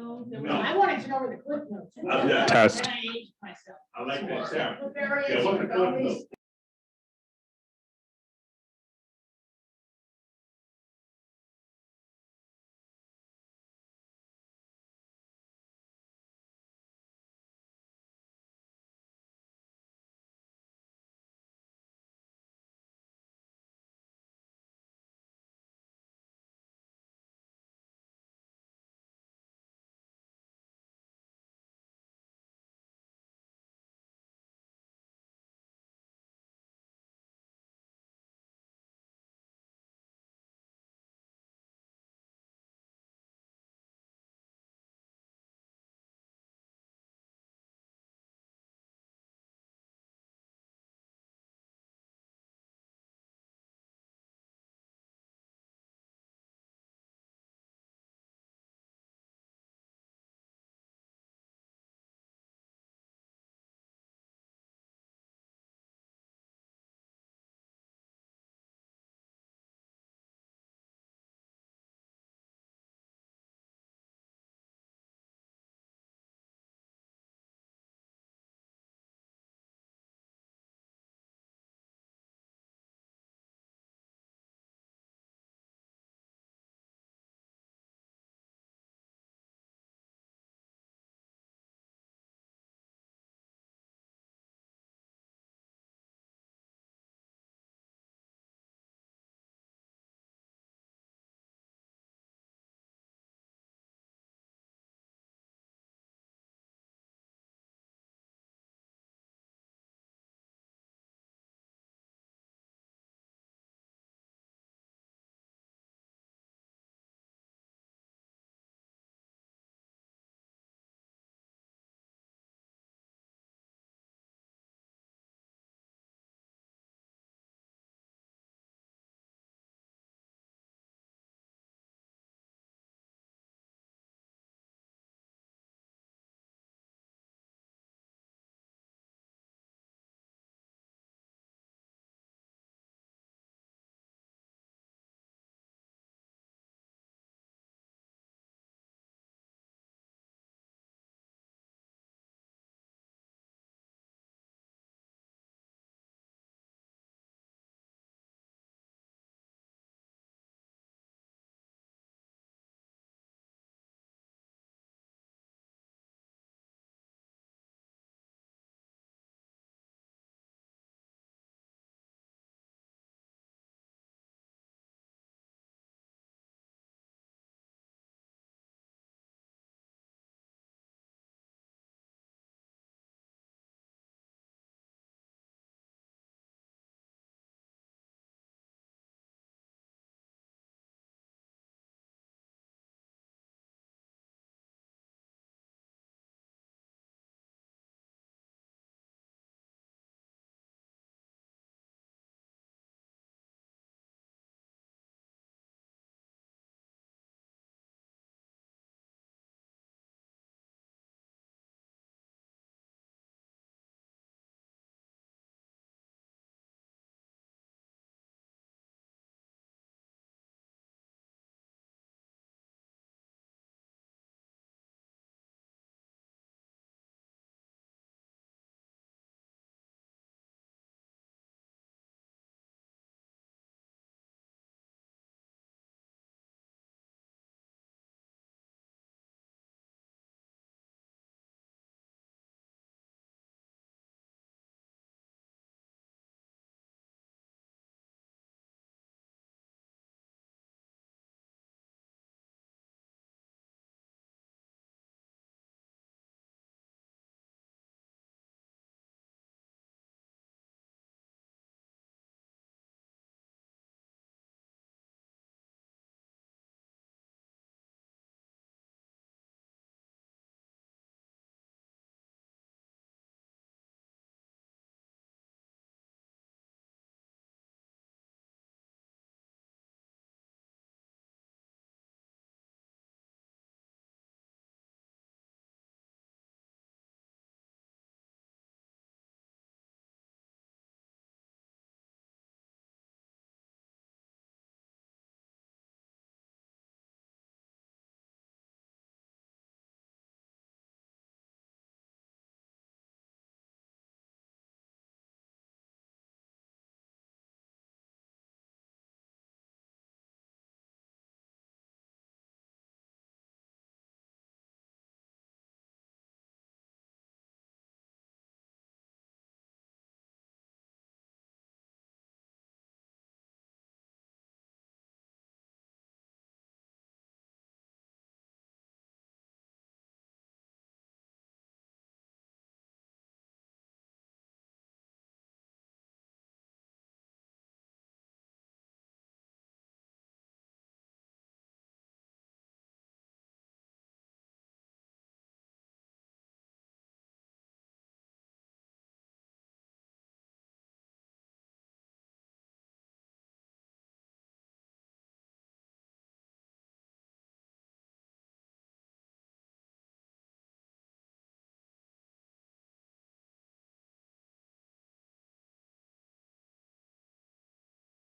No, there No. was- I wanted to know where the clip notes. were. Yeah. Test. And I aged myself. I like that sound. What variation Yeah, what's the of clip boundaries? note?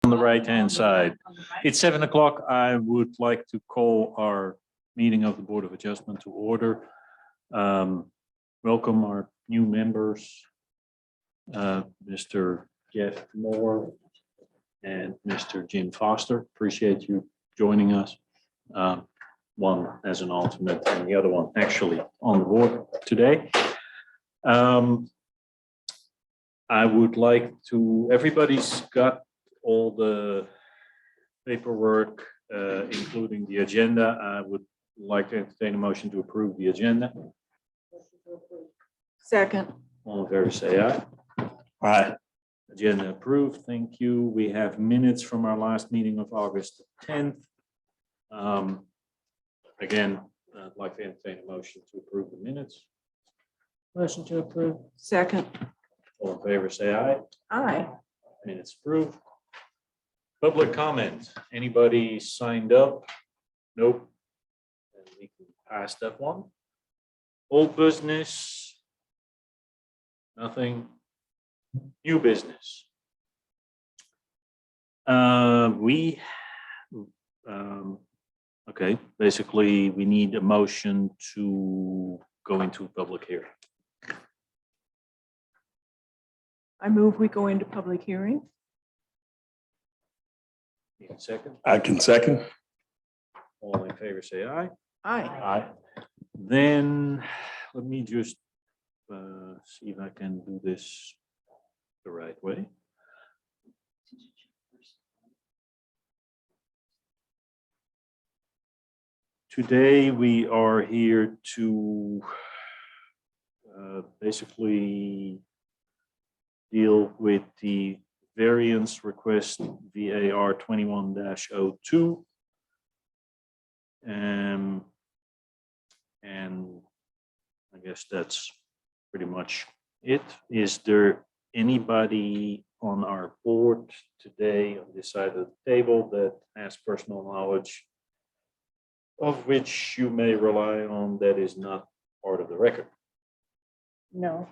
on the right-hand side. It's 7 o'clock. I would like to call our meeting of the Board of Adjustment to order. Welcome our new members, Mr. Jeff Moore and Mr. Jim Foster. Appreciate you joining us. One as an alternate and the other one actually on the board today. I would like to, everybody's got all the paperwork, including the agenda. I would like to entertain a motion to approve the agenda. Second. All in favor, say aye. Aye. Agenda approved. Thank you. We have minutes from our last meeting of August 10th. Again, I'd like to entertain a motion to approve the minutes. Motion to approve. Second. All in favor, say aye. Aye. Minutes approved. Public comment. Anybody signed up? Nope. Then we can pass that one. Old business. Nothing. New business. Okay, basically, we need a motion to go into a public hearing. I move we go into public hearing. Need a second? I can second. All in favor, say aye. Aye. Aye. Then, let me just see if I can do this the right way. Today, we are here to basically deal with the variance request VAR 21-02. And I guess that's pretty much it. Is there anybody on our board today on this side of the table that has personal knowledge of which you may rely on that is not part of the record? No.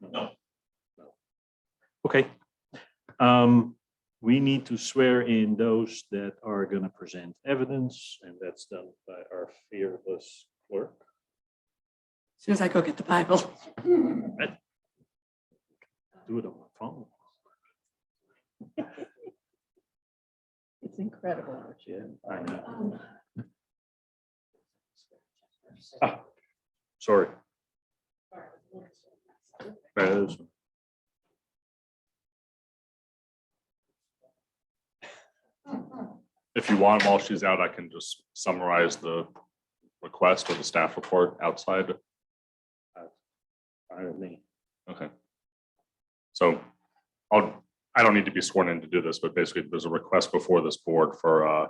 No. Okay. We need to swear in those that are going to present evidence, and that's done by our fearless clerk. As soon as I go get the Bible. Do it on my phone. It's incredible. Yeah, I know. Ah, sorry. If you want, while she's out, I can just summarize the request or the staff report outside. Okay. So I don't need to be sworn in to do this, but basically there's a request before this board for a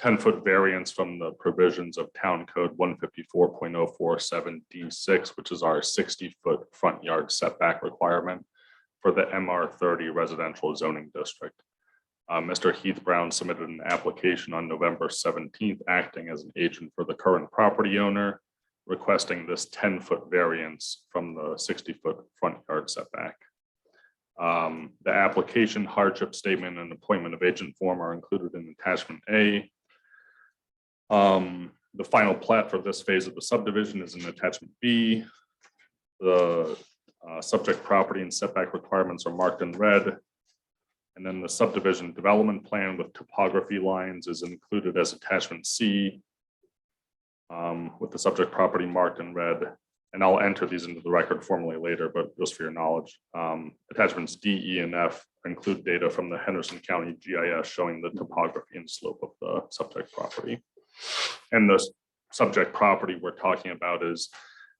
10-foot variance from the provisions of Town Code 154.047 D6, which is our 60-foot front yard setback requirement for the MR30 residential zoning district. Mr. Heath Brown submitted an application on November 17th, acting as an agent for the current property owner, requesting this 10-foot variance from the 60-foot front yard setback. The application, hardship statement, and appointment of agent form are included in attachment A. The final plat for this phase of the subdivision is in attachment B. The subject property and setback requirements are marked in red. And then the subdivision development plan with topography lines is included as attachment C, with the subject property marked in red. And I'll enter these into the record formally later, but just for your knowledge, attachments D, E, and F include data from the Henderson County GIS showing the topography and slope of the subject property. And the subject property we're talking about is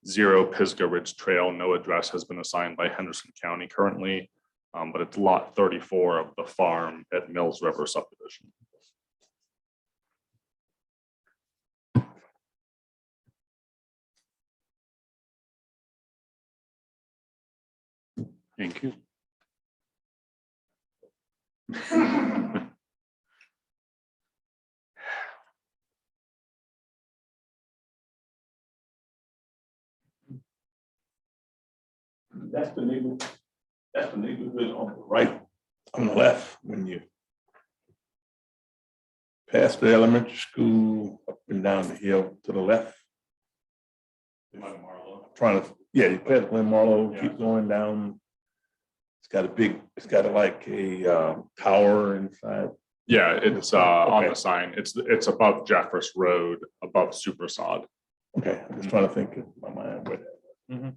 0 Pisgah Ridge Trail. No address has been assigned by Henderson County currently, but it's lot 34 of the farm at Mills River subdivision. Thank you. That's the neighbor. That's the neighborhood on the right, on the left, when you pass the elementary school, up and down the hill to the left. Trying to, yeah, you pass Glen Marlowe, keep going down. It's got like a tower inside. Yeah, it's on Okay. the sign. It's above Jeffers Road, above Supersod. Okay, I'm just trying to think in my mind where that. Mhm.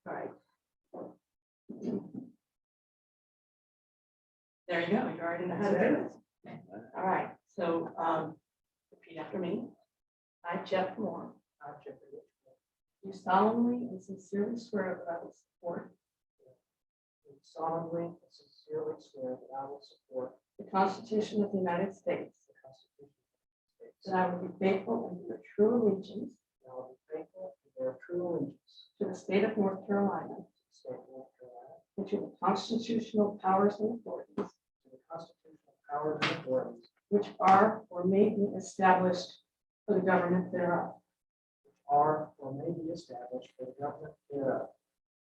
All right. There you go, you already know how to do this. All right, so, repeat after me. I, Jeff Moore. I, Jeff Moore. Do solemnly and sincerely swear that I will support. Do solemnly and sincerely swear that I will support. The Constitution of the United States. The Constitution of the United States. That I will be faithful and bear true allegiance. And I will be faithful and bear true allegiance. To the state of North Carolina. To the state of North Carolina. And to the constitutional powers and authorities. To the constitutional powers and authorities. Which are or may be established for the government thereof. Which are or may be established for the government thereof.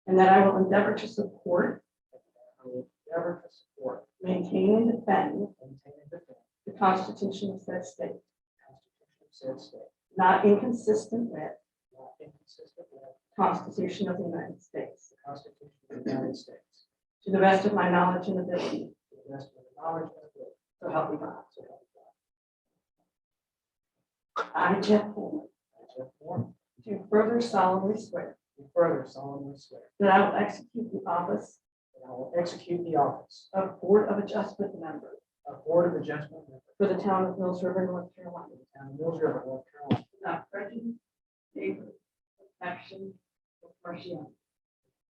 And that I will endeavor to support. I will endeavor to support. Maintain and defend. The Constitution of said state. Constitution of said state. Not inconsistent with. Not inconsistent with. Constitution of the United States. The Constitution of the United States. To the best of my knowledge and ability. To the best of my knowledge and ability. So help me God. So help me God. I, Jeff Moore. I, Jeff Moore. Do further solemnly swear. Do further solemnly swear. That I will execute the office. That I will execute the office. Of Board of Adjustment member. Of Board of Adjustment member. For the town of Mills River, North Carolina. The town of Mills River, North Carolina. Without prejudice, favor, affection, or partiality.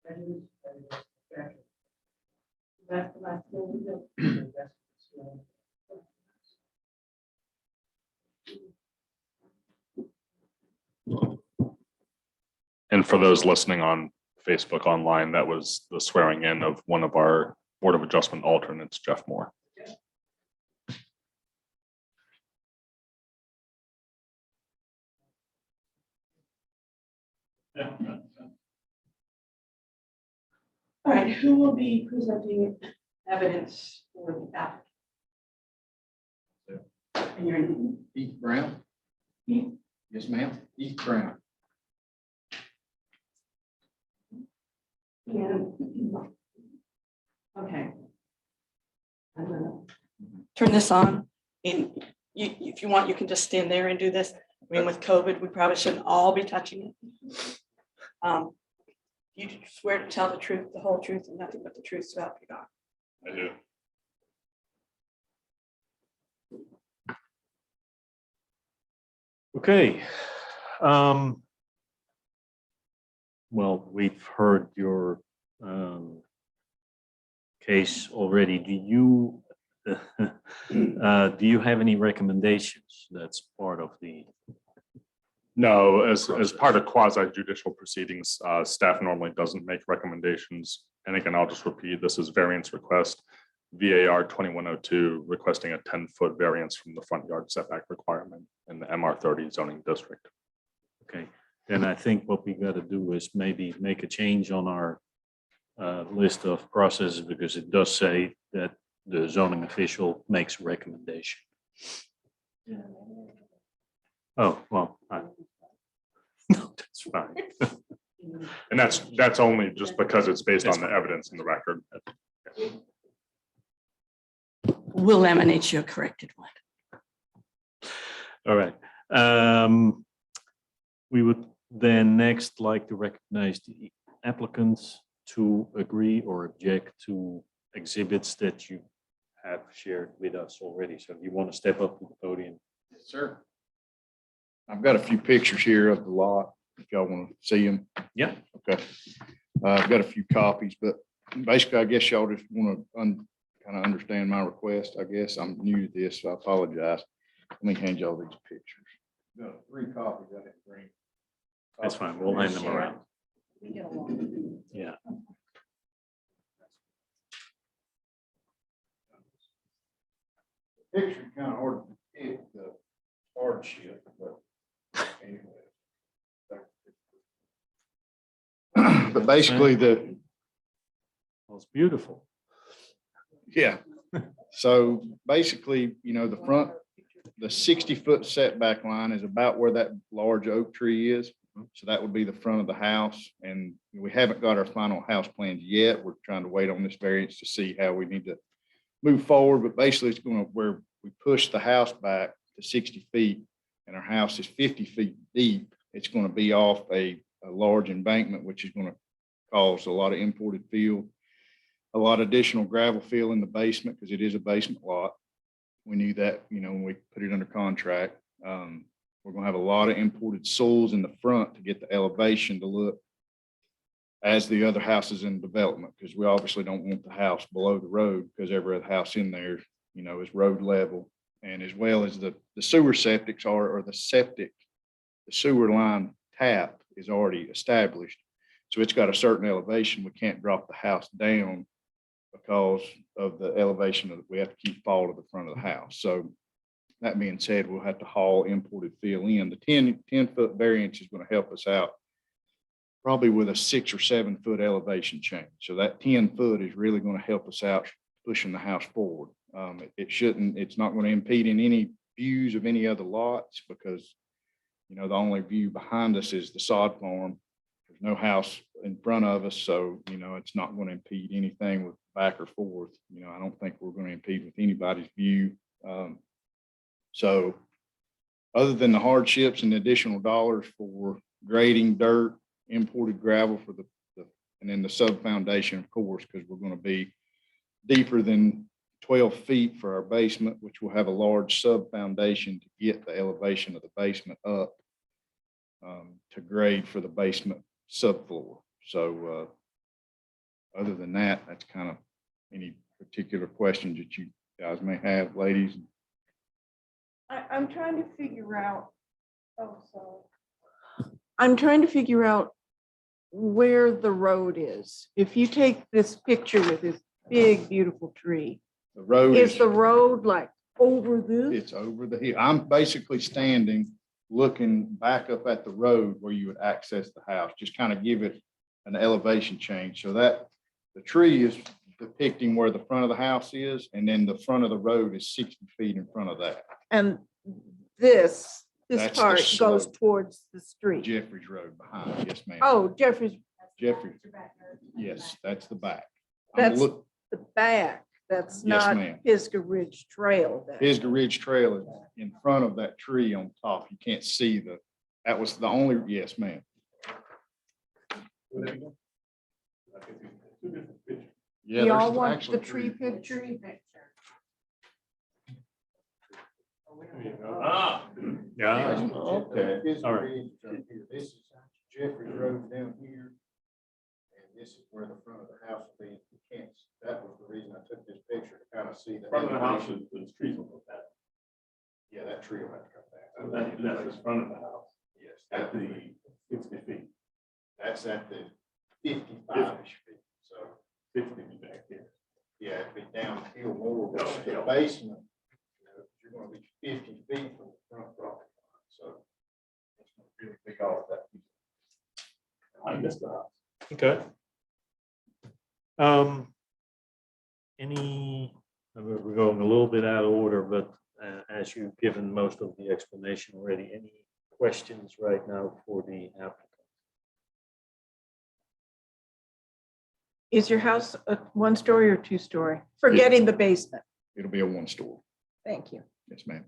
Prejudice, favor, affection. To the best of my skill and ability. To the best of my skill and ability. And for those listening on Facebook online, that was the swearing in of one of our Board of Adjustment alternates, Jeff Moore. All right, who will be presenting evidence for the applicant? And your name? Heath Brown? Heath? Yes, ma'am. Heath Brown. And, okay. I'm gonna turn this on, and if you want, you can just stand there and do this. I mean, with COVID, we probably shouldn't all be touching it. You swear to tell the truth, the whole truth, and nothing but the truth, so help you God. I do. Okay. Well, we've heard your case already. Do you have any recommendations? That's part of the, No, as part of quasi judicial proceedings, staff normally doesn't make recommendations. And again, I'll just repeat, this is variance request, VAR 2102, requesting a 10-foot variance from the front yard setback requirement in the MR 30 zoning district. okay. Then I think what we got to do is maybe make a change on our list of processes, because it does say that the zoning official makes a recommendation. Oh, well, no, that's fine. And that's only just because it's based on the evidence in the record. We'll laminate you a corrected one. All right. We would then next like to recognize the applicants to agree or object to exhibits that you have shared with us already. So if you want to step up to the podium. Yes, sir. I've got a few pictures here of the lot, if y'all want to see them. Yeah. Okay. I've got a few copies, but basically, I guess y'all just want to kind of understand my request. I guess I'm new to this, so I apologize. Let me hand y'all these pictures. Got 3 copies I didn't bring. That's fine. We'll hand them around. We get along. Yeah. Picture kind of hard to pick the hardship, but anyway. But basically Well, it's beautiful. yeah. So basically, you know, the front, the 60-foot setback line is about where that large oak tree is. So that would be the front of the house. And we haven't got our final house plans yet. We're trying to wait on this variance to see how we need to move forward. But basically, it's going to where we push the house back to 60 feet and our house is 50 feet deep. It's going to be off a large embankment, which is going to cause a lot of imported fill, a lot of additional gravel fill in the basement because it is a basement lot. We knew that, you know, when we put it under contract. We're going to have a lot of imported soils in the front to get the elevation to look as the other houses in development, because we obviously don't want the house below the road because every other house in there, you know, is road level. And as well as the sewer septics are, or the sewer line tap is already established. So it's got a certain elevation. We can't drop the house down because of the elevation that we have to keep fall to the front of the house. So that being said, we'll have to haul imported fill in. The 10-foot variance is going to help us out probably with a 6 or 7 foot elevation change. So that 10 foot is really going to help us out pushing the house forward. It's not going to impede in any views of any other lots because, you know, the only view behind us is the sod farm. There's no house in front of us. So, you know, it's not going to impede anything with back or forth. You know, I don't think we're going to impede with anybody's view. So other than the hardships and the additional dollars for grading dirt, imported gravel for and then the sub foundation, of course, because we're going to be deeper than 12 feet for our basement, which will have a large sub foundation to get the elevation of the basement up to grade for the basement subfloor. So other than that, that's kind of any particular questions that you guys may have, ladies. I'm trying to figure out, I'm trying to figure out where the road is. If you take this picture with this big, beautiful tree, The road is the road like over this? it's over the hill. I'm basically standing, looking back up at the road where you would access the house, just kind of give it an elevation change. So that the tree is depicting where the front of the house is, and then the front of the road is 60 feet in front of that. And this That's the part goes slope. towards the street. Jeffrey's Road behind, yes, ma'am. Oh, Jeffrey's, Jeffrey, yes, that's the back. That's the back. That's Yes, not ma'am. Pisgah Ridge Trail. then. Pisgah Ridge Trail is in front of that tree on top. You can't see that was the only, yes, ma'am. Yeah, We all there's want actually the tree picture. Yeah. Okay. All right. This is Jeffrey's Road down here. And this is where the front of the house will be. You can't, that was the reason I took this picture to kind of see the. Front of the house is, the trees will put that. Yeah, that tree will have to come So back. that's the front of the house Yes, at the 60 feet, that's at the 55-ish feet. So, 60 feet back here. yeah, it'd be downhill more, but the Downhill. basement, you know, you're gonna be 50 feet from the front property line. So it's gonna really big off that piece. I missed the house. Okay. We're going a little bit out of order, but as you've given most of the explanation already, any questions right now for the applicant? Is your house a 1-story or 2-story? Forgetting the basement. It'll be a 1-story. Thank you. Yes, ma'am.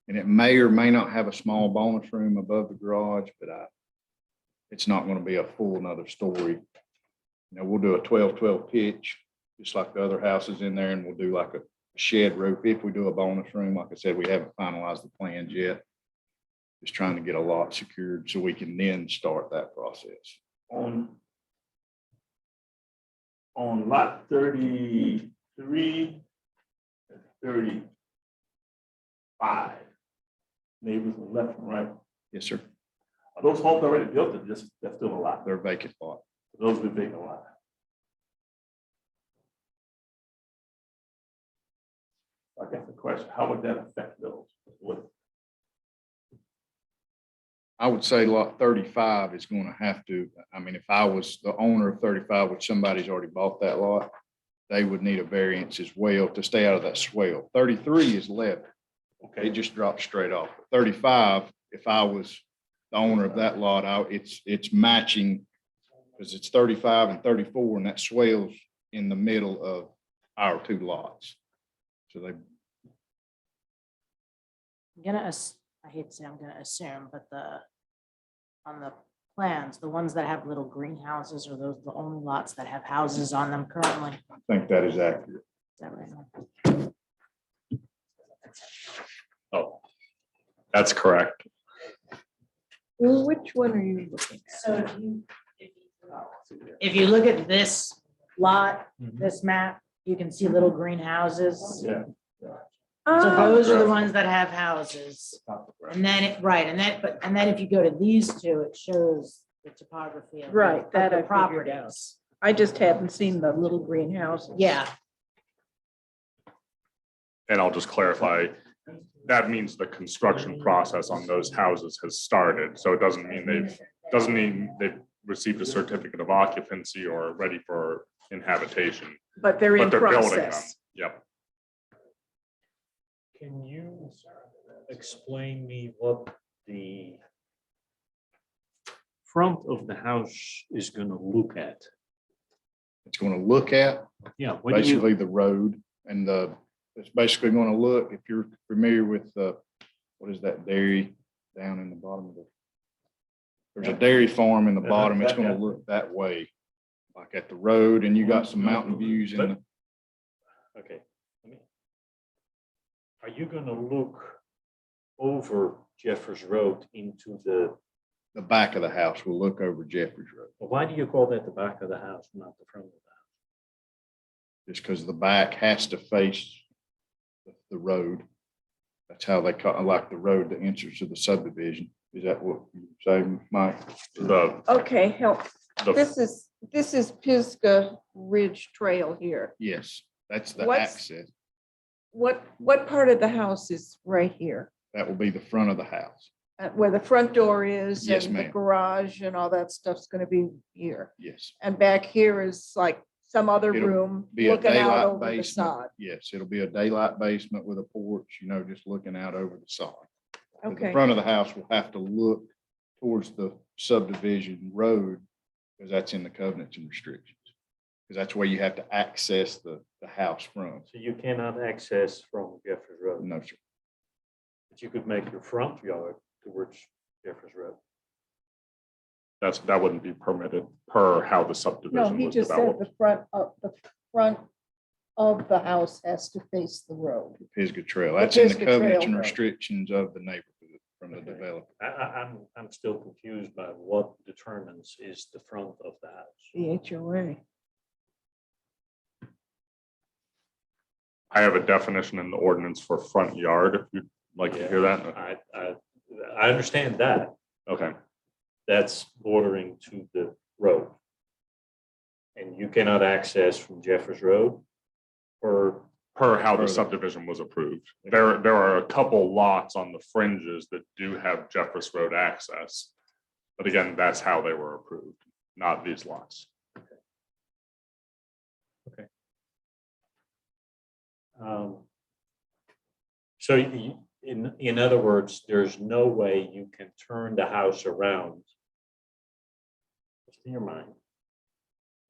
And it may or may not have a small bonus room above the garage, but it's not going to be a full another story. You know, we'll do a 12-12 pitch, just like the other houses in there, and we'll do like a shed roof if we do a bonus room. Like I said, we haven't finalized the plans yet. Just trying to get a lot secured so we can then start that process. On lot 33, 30, 5 neighbors on left and right. Yes, sir. Are those homes already built or just, that's still a lot? They're vacant lot. Those would take a lot. I guess the question, how would that affect those? What, I would say lot 35 is going to have to, I mean, if I was the owner of 35, which somebody's already bought that lot, they would need a variance as well to stay out of that swale. 33 is level. It just drops straight off. 35, if I was the owner of that lot, it's matching because it's 35 and 34 and that swales in the middle of our two lots. So they, I hate to say I'm gonna assume, but on the plans, the ones that have little greenhouses are those the only lots that have houses on them currently? I think that is accurate. Is that right? Oh, that's correct. Well, which one are you looking at? So if you look at this lot, Mhm. this map, you can see little greenhouses. yeah. So Oh, those are the ones that have houses. And then, and then if you go to these two, it shows the topography of Right, of that I the figured properties. I just haven't seen the little greenhouses. Yeah, And I'll just clarify, that means the construction process on those houses has started. So it doesn't mean they've received a certificate of occupancy or are ready for inhabitation, But they're in but they're building them. process. Yep. Can you explain me what the front of the house is gonna look at? It's going to look at Yeah, what do you, basically the road and it's basically going to look, if you're familiar with what is that dairy down in the bottom of there's a dairy farm in the bottom. It's going to look that way, like at the road, and you got some mountain views in the, okay. Are you gonna look over Jeffers Road into the back of the house. Will look over Jeffries Road. why do you call that the back of the house, not the front of the house? Just because the back has to face the road. That's how they call, like the road that enters to the subdivision. Is that what you say, Mike? The, Okay, help. the, This is Pisgah Ridge Trail here. Yes, that's the What's- access. What part of the house is right here? That will be the front of the house. Where the front door is Yes, and the ma'am. garage and all that stuff's gonna be here. Yes, And back here is like some other It'll room be a looking out daylight over the basement. sod. Yes, it'll be a daylight basement with a porch, just looking out over the sod. But The Okay, front of the house will have to look towards the subdivision road because that's in the covenants and restrictions. Because that's where you have to access the house from. So you cannot access from Jeffers Road, No, sir. but you could make your front yard towards Jeffers Road. that wouldn't be permitted per how the no, subdivision he was just said developed. the front of the house has to face the road. Pisgah Trail. That's in the Pisgah Trail covenants and Road. restrictions of the neighborhood from the Okay. developer. I'm still confused by what determines is the front of the house. The HOA. I have a definition in the ordinance for front yard, if you'd like to hear that. I understand that. Okay, That's bordering to the road. And you cannot access from Jeffers Road or per how the Further. subdivision was approved. There are a couple lots on the fringes that do have Jeffers Road access. But again, that's how they were approved, not these lots. So in other words, there's no way you can turn the house around. Just in your mind.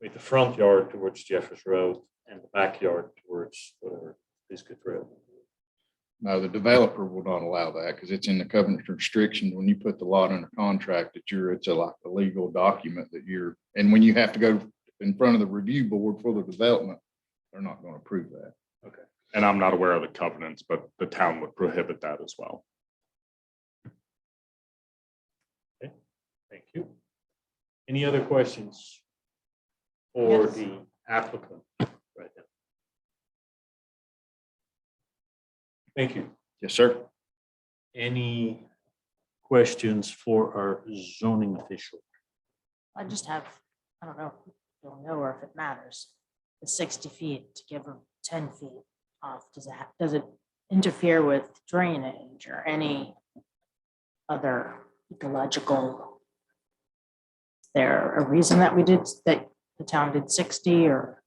With the front yard towards Jeffers Road and the backyard towards whatever Biscuit Road. No, the developer will not allow that because it's in the covenant restrictions. When you put the lot under contract, it's like a legal document and when you have to go in front of the review board for the development, they're not going to approve that. And I'm not aware of the covenants, but the town would prohibit that as well. Thank you. Any other questions? For Yes. the applicant right now? Thank you. Yes, sir. Any questions for our zoning official? I just have, I don't know, if you'll know or if it matters. The 60 feet to give them 10 feet off, does it interfere with drainage or any other ecological? Is there a reason that that the town did 60 or?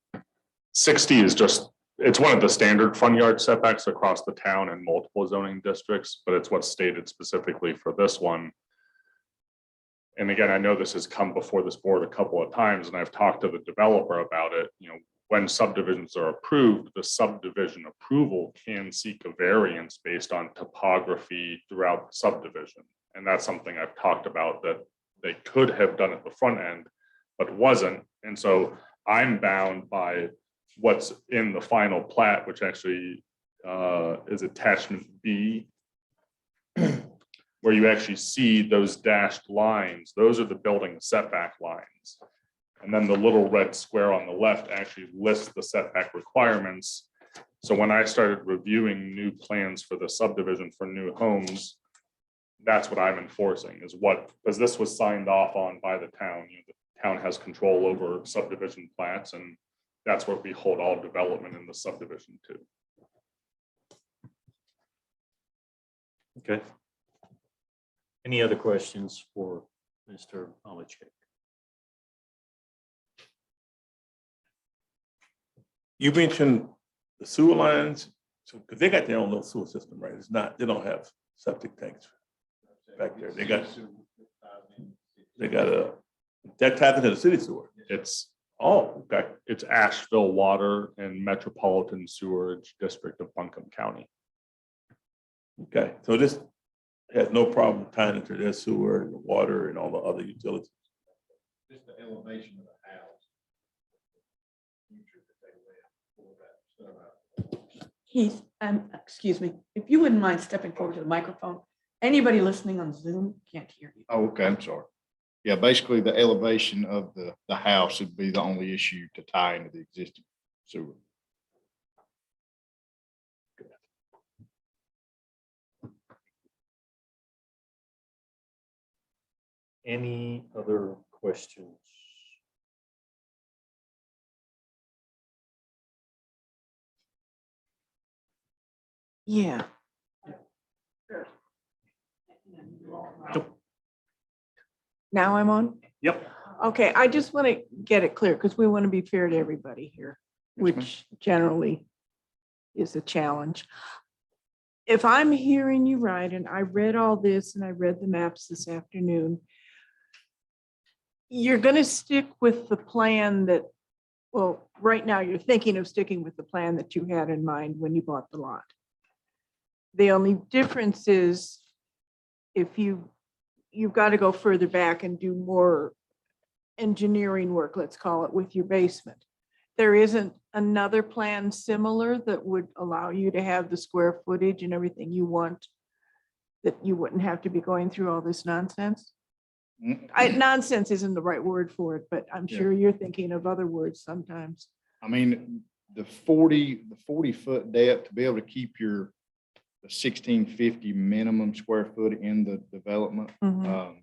60 is just, it's one of the standard front yard setbacks across the town and multiple zoning districts, but it's what's stated specifically for this one. And again, I know this has come before this board a couple of times, and I've talked to the developer about it. When subdivisions are approved, the subdivision approval can seek a variance based on topography throughout the subdivision. And that's something I've talked about, that they could have done at the front end, but wasn't. And so I'm bound by what's in the final plat, which actually is attachment B, where you actually see those dashed lines. Those are the building setback lines. And then the little red square on the left actually lists the setback requirements. So when I started reviewing new plans for the subdivision for new homes, that's what I'm enforcing, is what, because this was signed off on by the town. The town has control over subdivision plats, and that's what we hold all development in the subdivision to. Okay. Any other questions for Mr. Olichek? You mentioned the sewer lines, so, because they got their own little sewer system, right? It's not, they don't have septic tanks back there. They got that taps into the city sewer. It's Oh, okay. It's Asheville Water and Metropolitan Sewerage District of Buncombe County. Okay, so this has no problem tying into their sewer and the water and all the other utilities. Just the elevation of the house. Heath, excuse me, if you wouldn't mind stepping forward to the microphone. Anybody listening on Zoom can't hear you. Oh, okay, I'm sorry. Yeah, basically the elevation of the house would be the only issue to tie into the existing sewer. Any other questions? Yeah. Now I'm on? Yep. Okay, I just want to get it clear because we want to be fair to everybody here, Yes, ma'am. which generally is a challenge. If I'm hearing you right, and I read all this and I read the maps this afternoon, you're going to stick with the plan that, well, right now you're thinking of sticking with the plan that you had in mind when you bought the lot. The only difference is if you've got to go further back and do more engineering work, let's call it, with your basement. There isn't another plan similar that would allow you to have the square footage and everything you want, that you wouldn't have to be going through all this nonsense? Nonsense isn't the right word for it, but I'm Yeah. sure you're thinking of other words sometimes. I mean, the 40-foot depth to be able to keep the 1650 minimum square foot in the development. Mhm.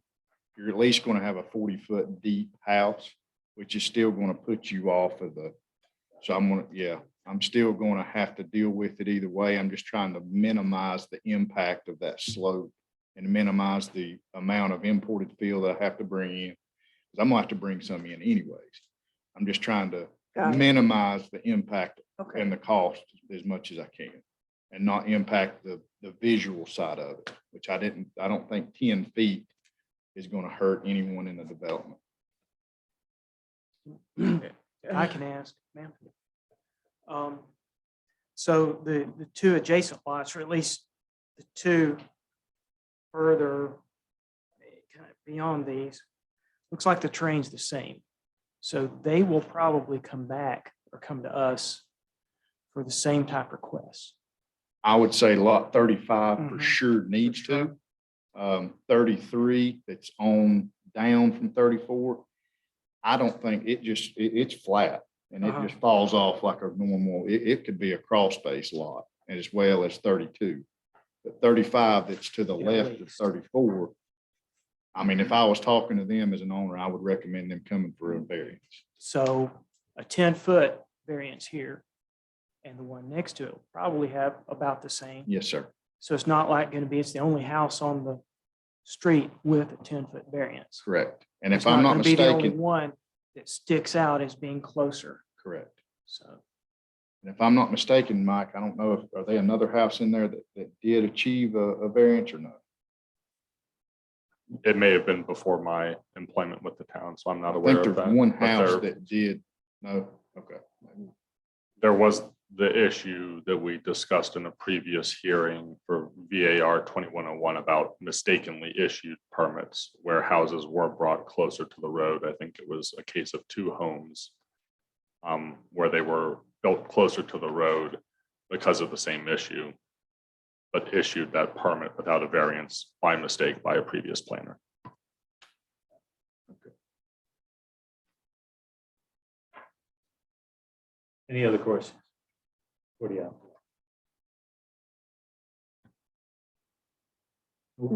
You're at least going to have a 40-foot deep house, which is still going to put you off of so I'm still going to have to deal with it either way. I'm just trying to minimize the impact of that slope and minimize the amount of imported fill that I have to bring in. Because I'm gonna have to bring some in anyways. I'm just trying to Got it. minimize the impact Okay. and the cost as much as I can and not impact the visual side of it, which I don't think 10 feet is going to hurt anyone in the development. I can ask, ma'am. So the two adjacent lots, or at least the two further kind of beyond these, looks like the terrain's the same. So they will probably come back or come to us for the same type request. I would say lot 35 for Mhm. sure needs to. 33 that's on down from 34. I don't think it's flat and it Uh-huh. just falls off like a normal, it could be a crawl space lot as well as 32. But 35 that's to the Yeah, left of least. 34. I mean, if I was talking to them as an owner, I would recommend them coming for a variance. So a 10-foot variance here and the one next to it will probably have about the same. Yes, sir. So it's not like going to be, it's the only house on the street with a 10-foot variance. Correct. And It's if I'm not gonna be the only mistaken, one that sticks out as being closer. correct. So And if I'm not mistaken, Mike, I don't know if, are they another house in there that did achieve a variance or not? It may have been before my employment with the town, so I'm not I aware think of there's that. one but house there- that did, no, okay. There was the issue that we discussed in a previous hearing for VAR 2101 about mistakenly issued permits where houses were brought closer to the road. I think it was a case of two homes where they were built closer to the road because of the same issue, but issued that permit without a variance by mistake by a previous planner. Any other questions? For the applicant?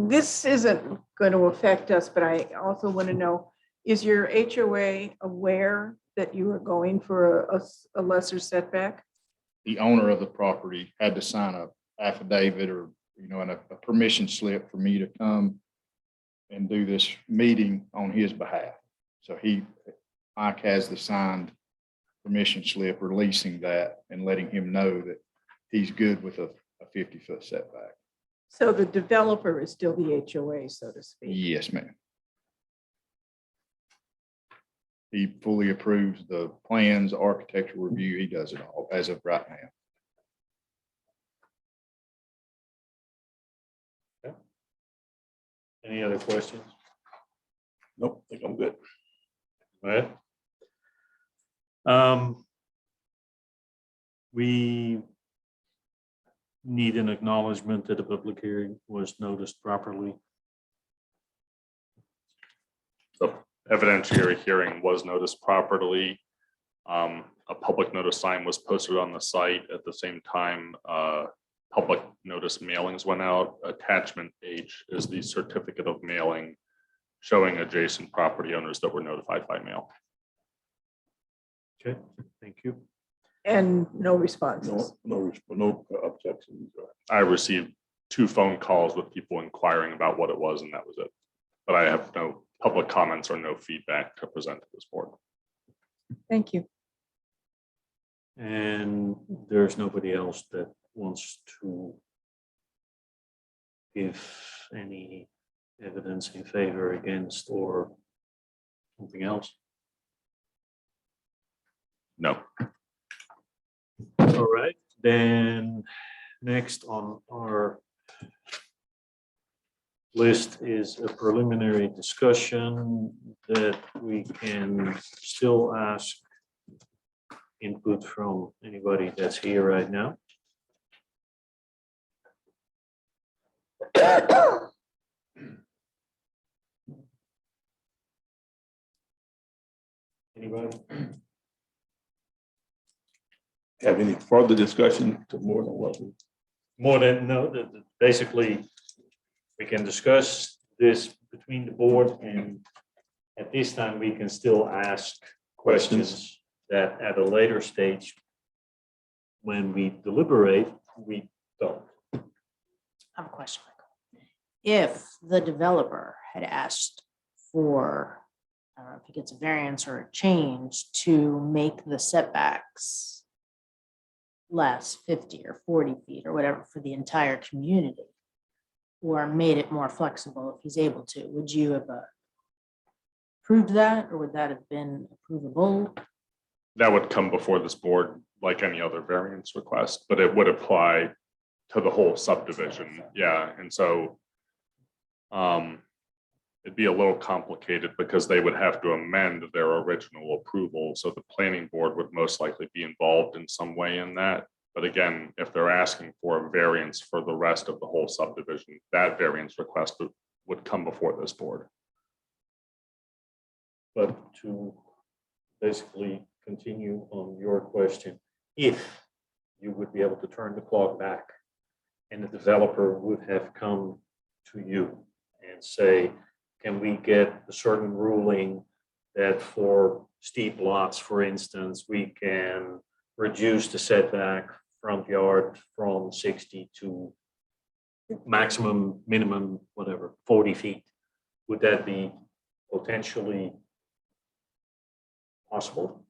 This isn't going to affect us, but I also want to know, is your HOA aware that you are going for a lesser setback? The owner of the property had to sign a affidavit or, and a permission slip for me to come and do this meeting on his behalf. So Mike has the signed permission slip releasing that and letting him know that he's good with a 50-foot setback. So the developer is still the HOA, so to speak. Yes, ma'am. He fully approves the plans, architectural review. He does it all as of right now. Any other questions? Nope, I think I'm good. All right. We need an acknowledgement that the public hearing was noticed properly. The evidentiary hearing was noticed properly. A public notice sign was posted on the site at the same time. Public notice mailings went out. Attachment H is the certificate of mailing showing adjacent property owners that were notified by mail. Okay, thank you. And no responses. No objections. I received 2 phone calls with people inquiring about what it was, and that was it. But I have no public comments or no feedback to present to this board. Thank you. And there's nobody else that wants to give any evidence in favor, against, or something else? No. All right, then next on our list is a preliminary discussion that we can still ask input from anybody that's here right now. Anybody? Have any further discussion to more than what we? More than, no, basically, we can discuss this between the board, and at this time, we can still ask questions that at a later stage, when we deliberate, we don't. I have a question. Michael. If the developer had asked for, I don't know if he gets a variance or a change to make the setbacks less 50 or 40 feet or whatever for the entire community, or made it more flexible if he's able to, would you have approved that, or would that have been approvable? That would come before this board like any other variance request, but it would apply to the whole subdivision. Yeah, and so it'd be a little complicated because they would have to amend their original approval. So the planning board would most likely be involved in some way in that. But again, if they're asking for a variance for the rest of the whole subdivision, that variance request would come before this board. But to basically continue on your question, if you would be able to turn the clock back and the developer would have come to you and say, can we get a certain ruling that for steep lots, for instance, we can reduce the setback front yard from 60 to maximum, minimum, whatever, 40 feet? Would that be potentially possible?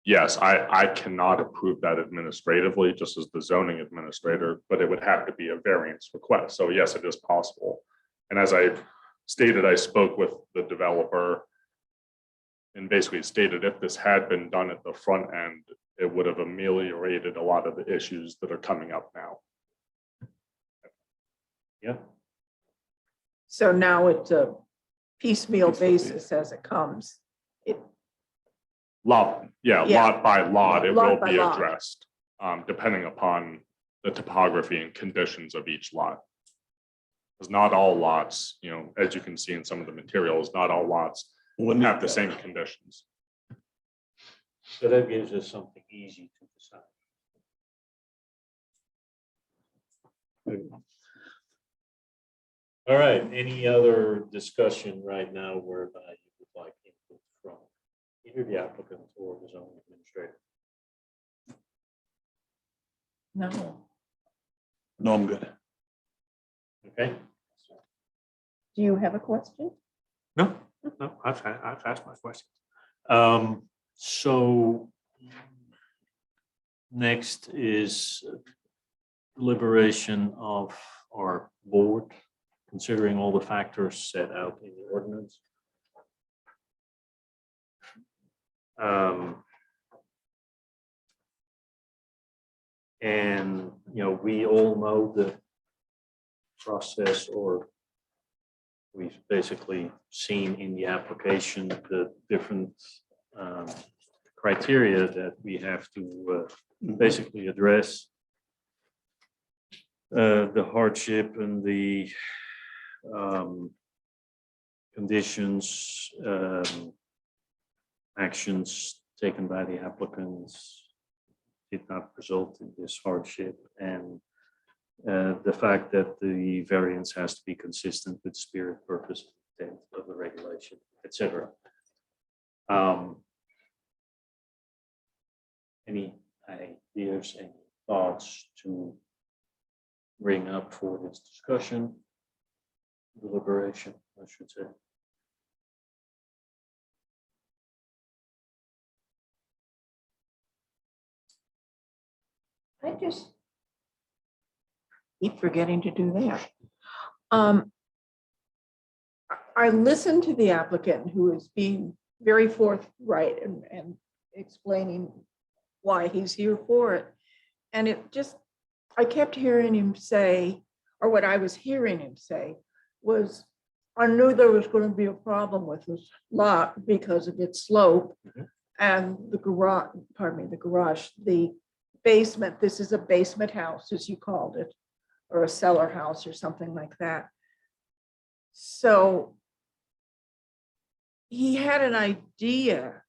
Yes, I cannot approve that administratively, just as the zoning administrator, but it would have to be a variance request. So yes, it is possible. And as I stated, I spoke with the developer and basically stated if this had been done at the front end, it would have ameliorated a lot of the issues that are coming up now. Yeah. So now it's a piecemeal Piecemeal basis as it comes. Lot, yeah, Yeah. lot by lot, it Lot will by be lot. addressed, depending upon the topography and conditions of each lot. Because not all lots, as you can see in some of the materials, not all lots Wouldn't have the same conditions. So that gives us something easy to decide. All right, any other discussion right now whereby you would like input from either the applicant or the zoning administrator? No. No, I'm good. Okay? Do you have a question? No, I've asked my questions. So next is deliberation of our board, considering all the factors set out in the ordinance. And, we all know the process, or we've basically seen in the application the different criteria that we have to basically address. The hardship and the conditions, actions taken by the applicants did not result in this hardship, and the fact that the variance has to be consistent with spirit, purpose, intent of the regulation, etc. Any ideas, any thoughts to bring up for this discussion, deliberation, I should say? I just keep forgetting to do that. I listened to the applicant who is being very forthright and explaining why he's here for it. And it just, I kept hearing him say, or what I was hearing him say was, I knew there was going to be a problem with this lot because of its slope and the garage, the basement. This is a basement house, as you called it, or a cellar house or something like that. So he had an idea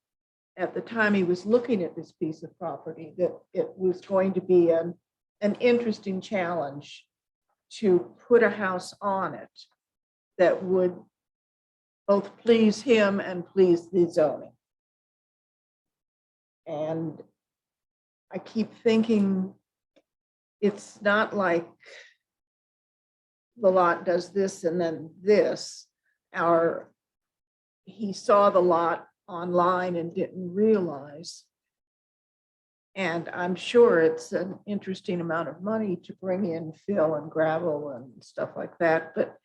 at the time he was looking at this piece of property that it was going to be an interesting challenge to put a house on it that would both please him and please the zoning. And I keep thinking it's not like the lot does this and then this. He saw the lot online and didn't realize. And I'm sure it's an interesting amount of money to bring in fill and gravel and stuff like that, but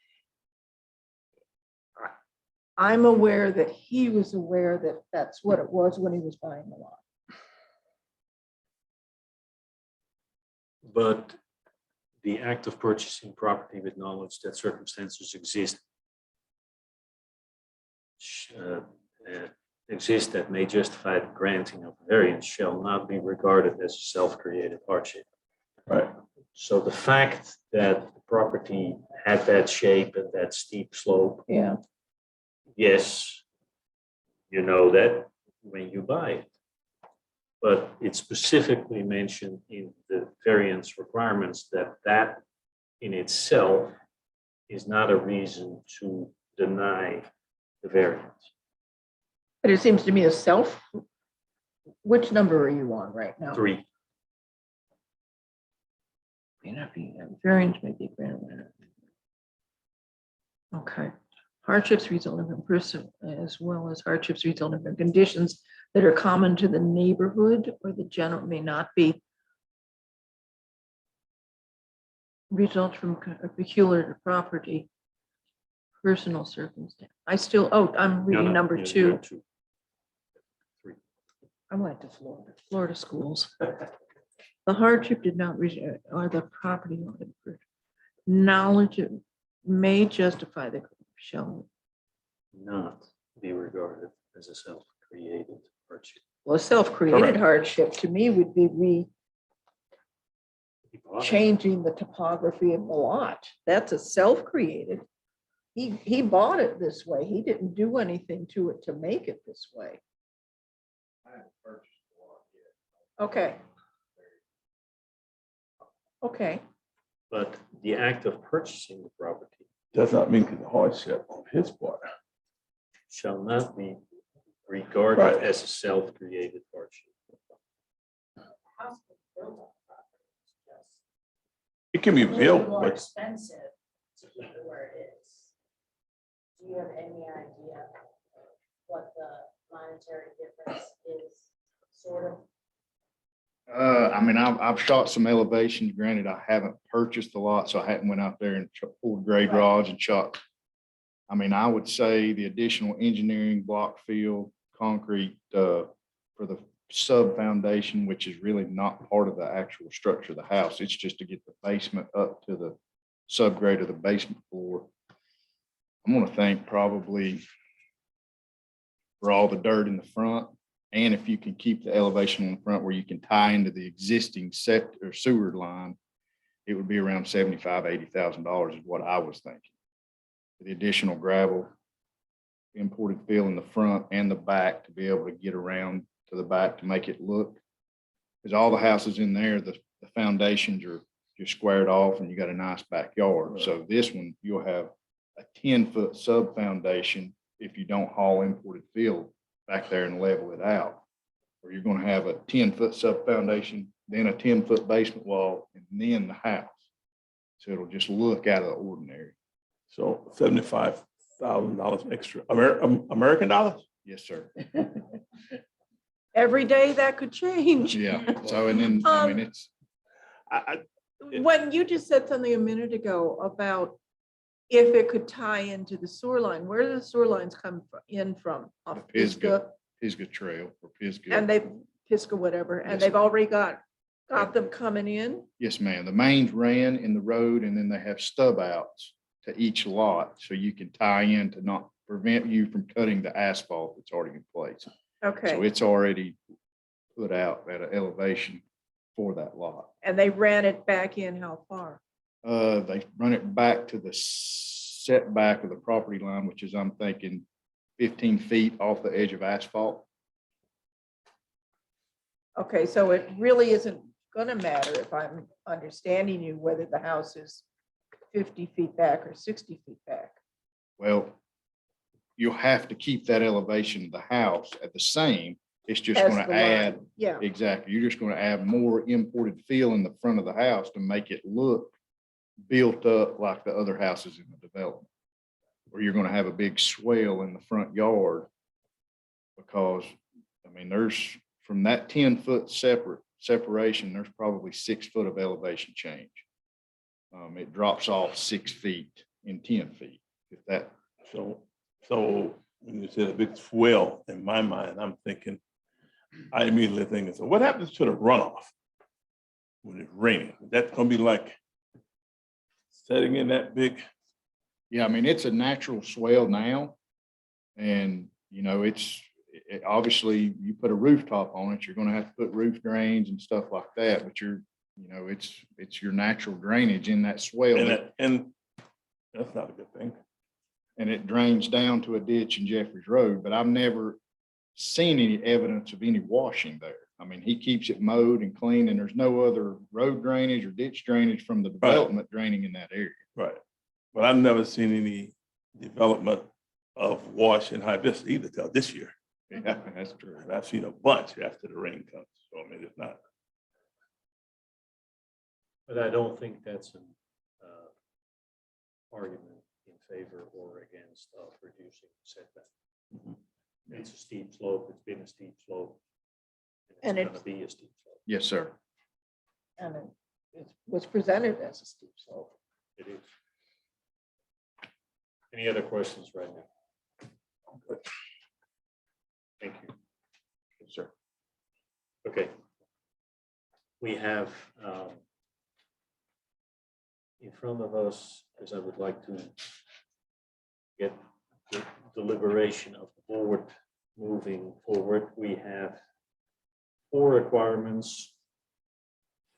I'm aware that he was aware that that's what it was when he was buying the lot. But the act of purchasing property with knowledge that circumstances exist that may justify the granting of variance shall not be regarded as a self-created hardship. Right. So the fact that the property had that shape and that steep slope, Yeah. yes, you know that when you buy it. But it's specifically mentioned in the variance requirements that in itself is not a reason to deny the variance. But it seems to me which number are you on right now? 3. Variance may be granted. Okay. Hardships resulting from person as well as hardships resulting from conditions that are common to the neighborhood or the general may not be results from peculiar to property, personal circumstance. I'm No, reading no, number you're 2. 2. 3. I went to Florida schools. The hardship did not or the property owner. Knowledge may justify the shall. Not be regarded as a self-created hardship. Well, a self-created Correct. hardship to me would be changing the topography of the lot. That's a self-created. He bought it this way. He didn't do anything to it to make it this way. Okay. Okay, But the act of purchasing the property Does not mean it's a hardship on his part. shall not be regarded Right. as a self-created hardship. It can be A little built, more but expensive to keep it where it is. Do you have any idea what the monetary difference is, sort of? I mean, I've shot some elevations. Granted, I haven't purchased the lot, so I hadn't went out there and pulled grade Right. rods and shot. I mean, I would say the additional engineering, block fill, concrete, for the sub foundation, which is really not part of the actual structure of the house. It's just to get the basement up to the subgrade of the basement floor. I'm gonna think probably for all the dirt in the front. And if you can keep the elevation in the front where you can tie into the existing septic or sewer line, it would be around $75,000-$80,000 is what I was thinking. The additional gravel, imported fill in the front and the back to be able to get around to the back to make it look. Because all the houses in there, the foundations are just squared off and you got a nice backyard. So this one, you'll have a 10-foot sub foundation if you don't haul imported fill back there and level it out. Or you're gonna have a 10-foot sub foundation, then a 10-foot basement wall, and then the house. So it'll just look out of the ordinary. so $75,000 extra. American dollars? Yes, sir. every day that could change. Yeah, so and then, I mean, it's, I, When you just said something a minute ago about if it could tie into the sewer line, where do the sewer lines come in from? Off The Pisgah. Pisgah, Pisgah Trail or Pisgah. and they, Pisgah, whatever, and Yes, they've ma'am. already got them coming in? Yes, ma'am. The mains ran in the road and then they have stub outs to each lot. So you can tie in to not prevent you from cutting the asphalt that's already in place. So Okay, it's already put out at an elevation for that lot. and they ran it back in how far? They run it back to the setback of the property line, which is, I'm thinking, 15 feet off the edge of asphalt. Okay, so it really isn't gonna matter if I'm understanding you, whether the house is 50 feet back or 60 feet back. Well, you'll have to keep that elevation of the house at the same. It's just As gonna the line. add, Yeah, exactly, you're just gonna add more imported fill in the front of the house to make it look built up like the other houses in the development. Or you're gonna have a big swale in the front yard. Because, I mean, there's, from that 10-foot separation, there's probably 6 foot of elevation change. It drops off 6 feet in 10 feet, if that, so when you said a big swell, in my mind, I'm thinking, I immediately think, so what happens to the runoff when it's raining? That's gonna be like setting in that big, yeah, I mean, it's a natural swell now. And, you know, obviously you put a rooftop on it, you're gonna have to put roof drains and stuff like that, but it's your natural drainage in that swell. and that's not a good thing. And it drains down to a ditch in Jeffries Road, but I've never seen any evidence of any washing there. I mean, he keeps it mowed and clean, and there's no other road drainage or ditch drainage from the development draining in that area. Right. But I've never seen any development of wash in Hibiscus either till this year. Yeah, that's true. And I've seen a bunch after the rain comes. So I mean, it's not. But I don't think that's an argument in favor or against of reducing setback. It's a steep slope, it's been a steep slope. And It's gonna be a steep slope. Yes, sir. And it was presented as a steep slope. It is. Any other questions right now? Thank you. Yes, sir. Okay. We have in front of us, as I would like to get the deliberation of the board moving forward, we have 4 requirements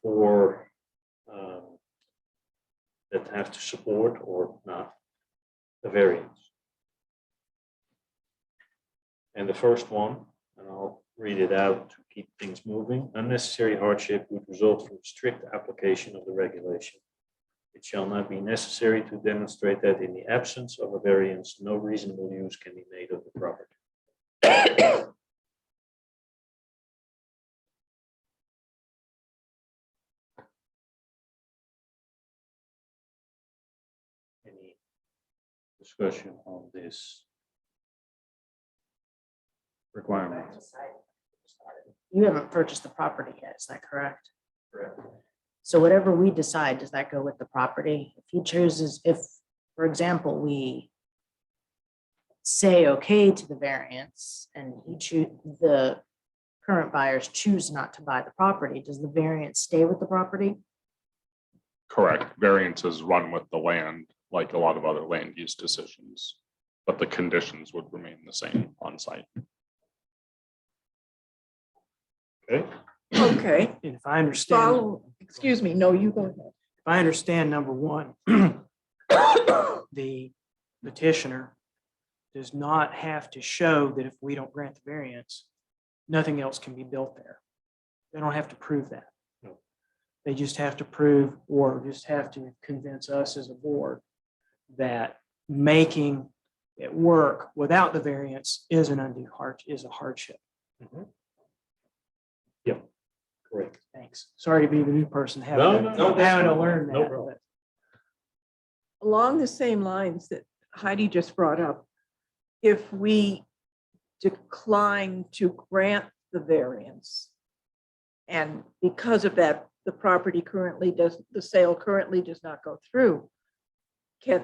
for that have to support or not the variance. And the first one, and I'll read it out to keep things moving: unnecessary hardship would result from strict application of the regulation. It shall not be necessary to demonstrate that in the absence of a variance, no reasonable use can be made of the property. Any discussion on this requirement? You haven't purchased the property yet, is that correct? Correct. So whatever we decide, does that go with the property? If he chooses, if, for example, we say okay to the variance and the current buyers choose not to buy the property, does the variance stay with the property? Correct. Variances run with the land, like a lot of other land use decisions, but the conditions would remain the same on site. Okay. Okay, And if I understand, follow, excuse me, no, you go ahead. if I understand number one, the petitioner does not have to show that if we don't grant the variance, nothing else can be built there. They don't have to prove that. No. They just have to prove, or just have to convince us as a board that making it work without the variance is an undue is a hardship. Yep, correct. Thanks. Sorry to be the new person No, having no, no, having to learn no that. problem. but Along the same lines that Heidi just brought up, if we decline to grant the variance, and because of that, the sale currently does not go through,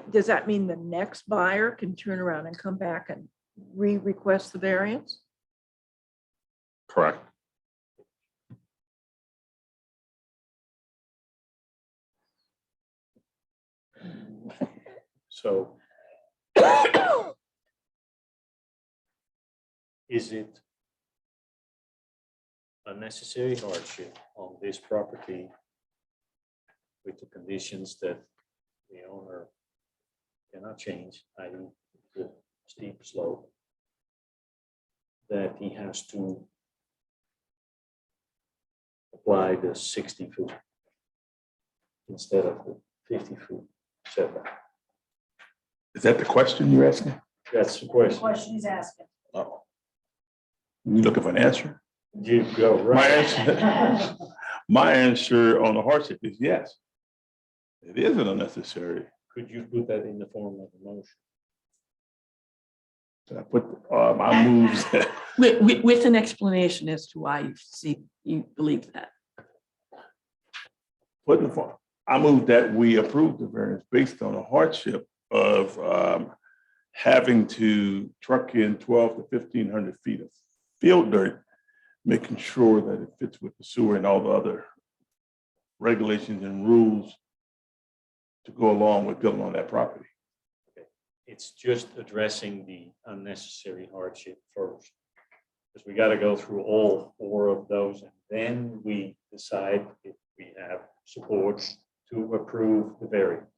does that mean the next buyer can turn around and come back and re-request the variance? Correct. So is it a necessary hardship on this property with the conditions that the owner cannot change, i.e. the steep slope, that he has to apply the 60-foot instead of the 50-foot setback? Is that the question you're asking? That's the question. Question he's asking. Oh. You looking for an answer? You go My right. answer, my answer on the hardship is yes. It is an unnecessary. Could you put that in the form of a motion? I put, I moved, With an explanation as to why you believe that. put in the form. I moved that we approve the variance based on a hardship of having to truck in 12 to 1,500 feet of field dirt, making sure that it fits with the sewer and all the other regulations and rules to go along with building on that property. It's just addressing the unnecessary hardship first. Because we got to go through all 4 of those, and then we decide if we have support to approve the variance.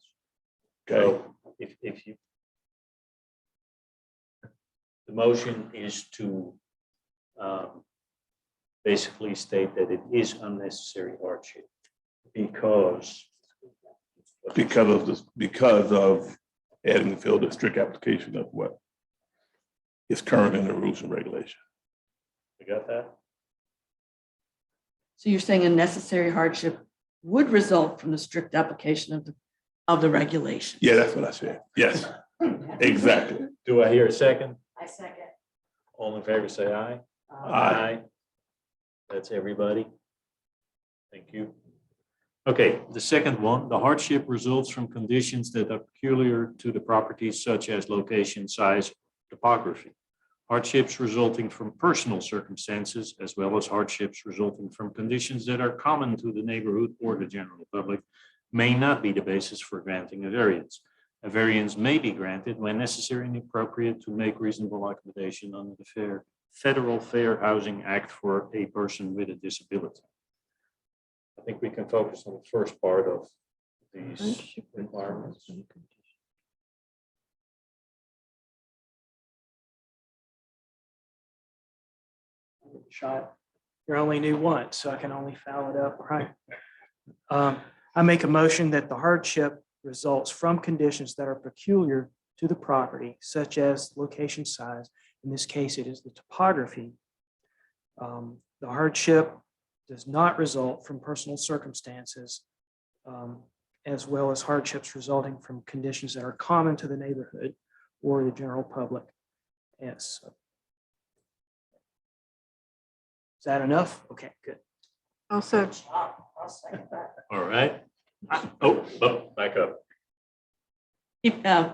Okay, So if you, the motion is to basically state that it is unnecessary hardship because. Because of Haddonfield, the strict application of what is current in the rules and regulation. You got that? So you're saying a necessary hardship would result from the strict application of the regulation? Yeah, that's what I said. Yes, exactly. Do I hear a second? I second. All in favor, say aye. Aye. That's everybody. Thank you. Okay, the second one, the hardship results from conditions that are peculiar to the property such as location, size, topography. Hardships resulting from personal circumstances as well as hardships resulting from conditions that are common to the neighborhood or the general public may not be the basis for granting a variance. A variance may be granted when necessary and appropriate to make reasonable accommodation under the Federal Fair Housing Act for a person with a disability. I think we can focus on the first part of these requirements. Shot. You're only new once, so I can only foul it up, right? I make a motion that the hardship results from conditions that are peculiar to the property, such as location, size. In this case, it is the topography. The hardship does not result from personal circumstances, as well as hardships resulting from conditions that are common to the neighborhood or the general public. Yes. Is that enough? Okay, good. Also, All right. Back up.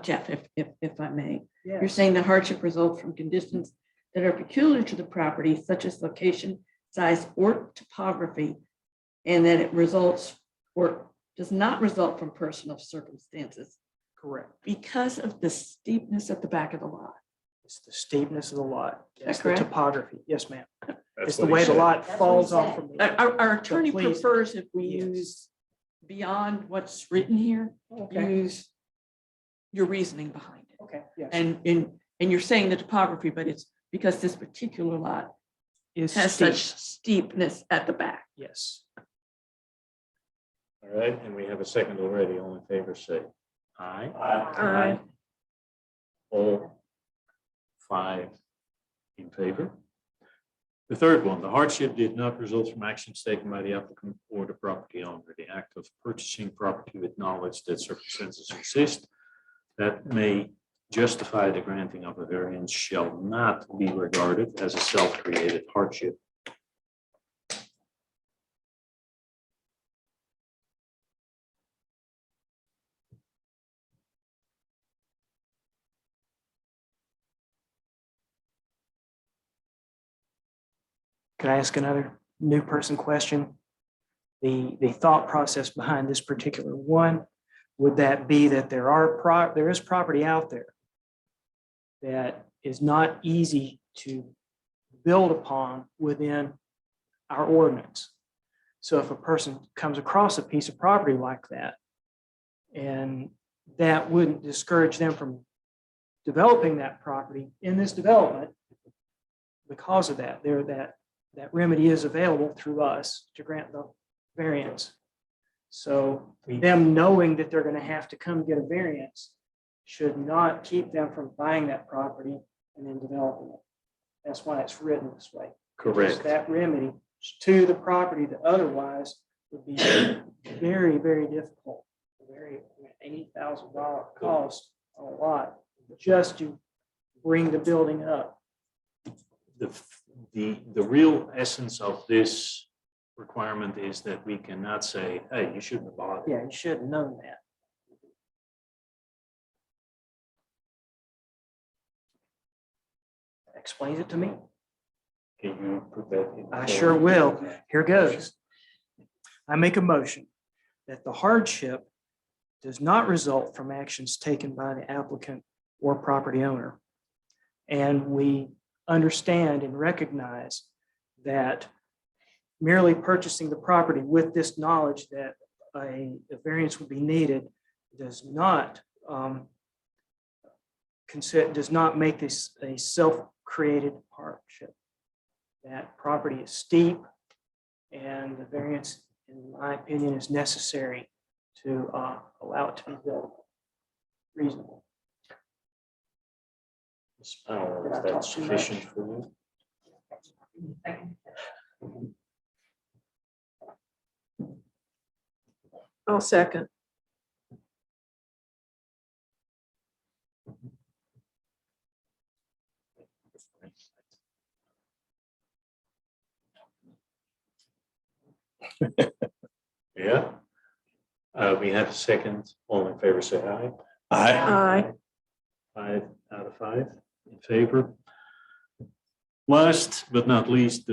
Jeff, if I may, you're saying the hardship results from conditions that are peculiar to the property, such as location, size, or topography, and that it results or does not result from personal circumstances Correct. because of the steepness at the back of the lot. It's the steepness of the lot. It's the correct? topography. Yes, ma'am. That's It's the what he way the said. lot That's what falls he off said. from the. Our attorney please. prefers if we Yes. use beyond what's written here, Okay, use your reasoning behind it. okay, yes. And you're saying the topography, but it's because this particular lot Is has steep. such steepness at the back. Yes. All right, and we have a second already. All in favor, say aye. Aye. All 5 in favor. The third one, the hardship did not result from actions taken by the applicant or the property owner. The act of purchasing property with knowledge that circumstances exist that may justify the granting of a variance shall not be regarded as a self-created hardship. Can I ask another new person question? The thought process behind this particular one, would that be that there is property out there that is not easy to build upon within our ordinance? So if a person comes across a piece of property like that, and that wouldn't discourage them from developing that property in this development, because of that, that remedy is available through us to grant the variance. So them knowing that they're going to have to come get a variance should not keep them from buying that property and then developing it. That's why it's written this way. Because that remedy to the property that otherwise would be very, very difficult, very $80,000 cost a lot just to bring the building up. The real essence of this requirement is that we cannot say, hey, you shouldn't have bought it. Yeah, you should have known that. Explains it to me. Can you put that in? I sure will. Here goes. I make a motion that the hardship does not result from actions taken by the applicant or property owner. And we understand and recognize that merely purchasing the property with this knowledge that a variance would be needed does not does not make this a self-created hardship. that property is steep, and the variance, in my opinion, is necessary to allow it to be built reasonable. Ms. Powell, is that sufficient for you? I'll second. Yeah. We have a second. All in favor, say aye. Aye. 5 out of 5 in favor. Last but not least,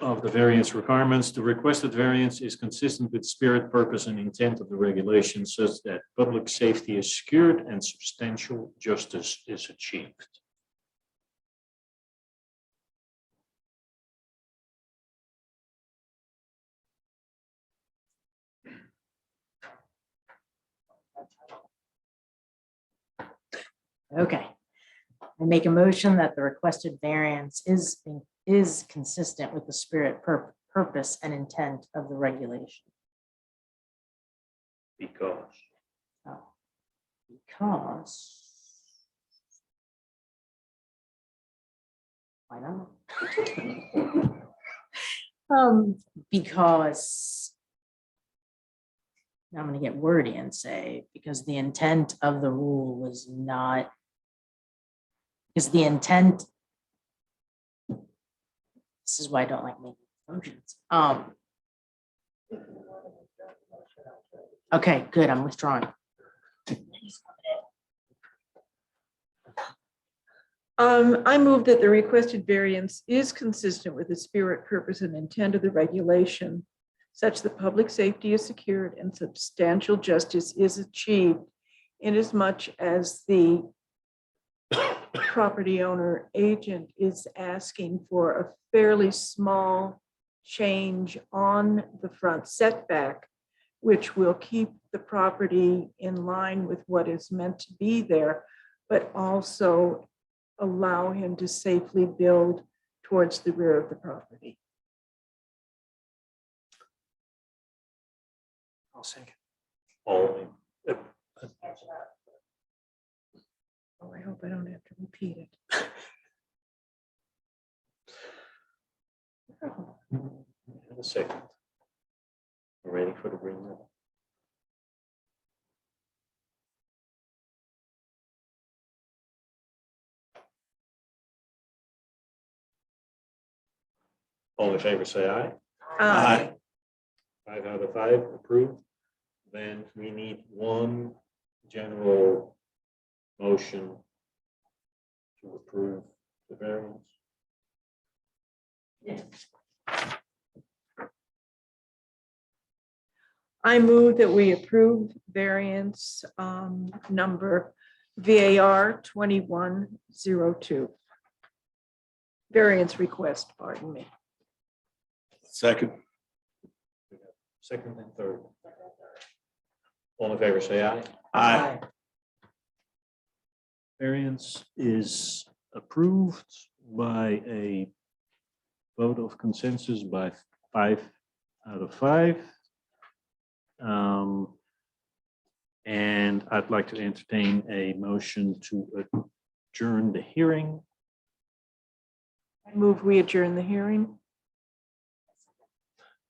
of the variance requirements, the requested variance is consistent with spirit, purpose, and intent of the regulation such that public safety is secured and substantial justice is achieved. Okay. I make a motion that the requested variance is consistent with the spirit, purpose, and intent of the regulation. Because Because. Why not? Because. Now I'm gonna get wordy and say, because the intent of the rule was not. Because the intent. This is why I don't like making motions. Okay, good, I'm withdrawing. I move that the requested variance is consistent with the spirit, purpose, and intent of the regulation, such that public safety is secured and substantial justice is achieved, inasmuch as the property owner agent is asking for a fairly small change on the front setback, which will keep the property in line with what is meant to be there, but also allow him to safely build towards the rear of the property. I'll second. all, Oh, I hope I don't have to repeat it. have a second. We're ready for the green light. All in favor, say aye. Aye. 5 out of 5 approved. Then we need one general motion to approve the variance. I move that we approve variance number VAR 2102. Variance request, pardon me. Second. Second and third. All in favor, say aye. Aye. Variance is approved by a vote of consensus by 5 out of 5. And I'd like to entertain a motion to adjourn the hearing. I move we adjourn the hearing.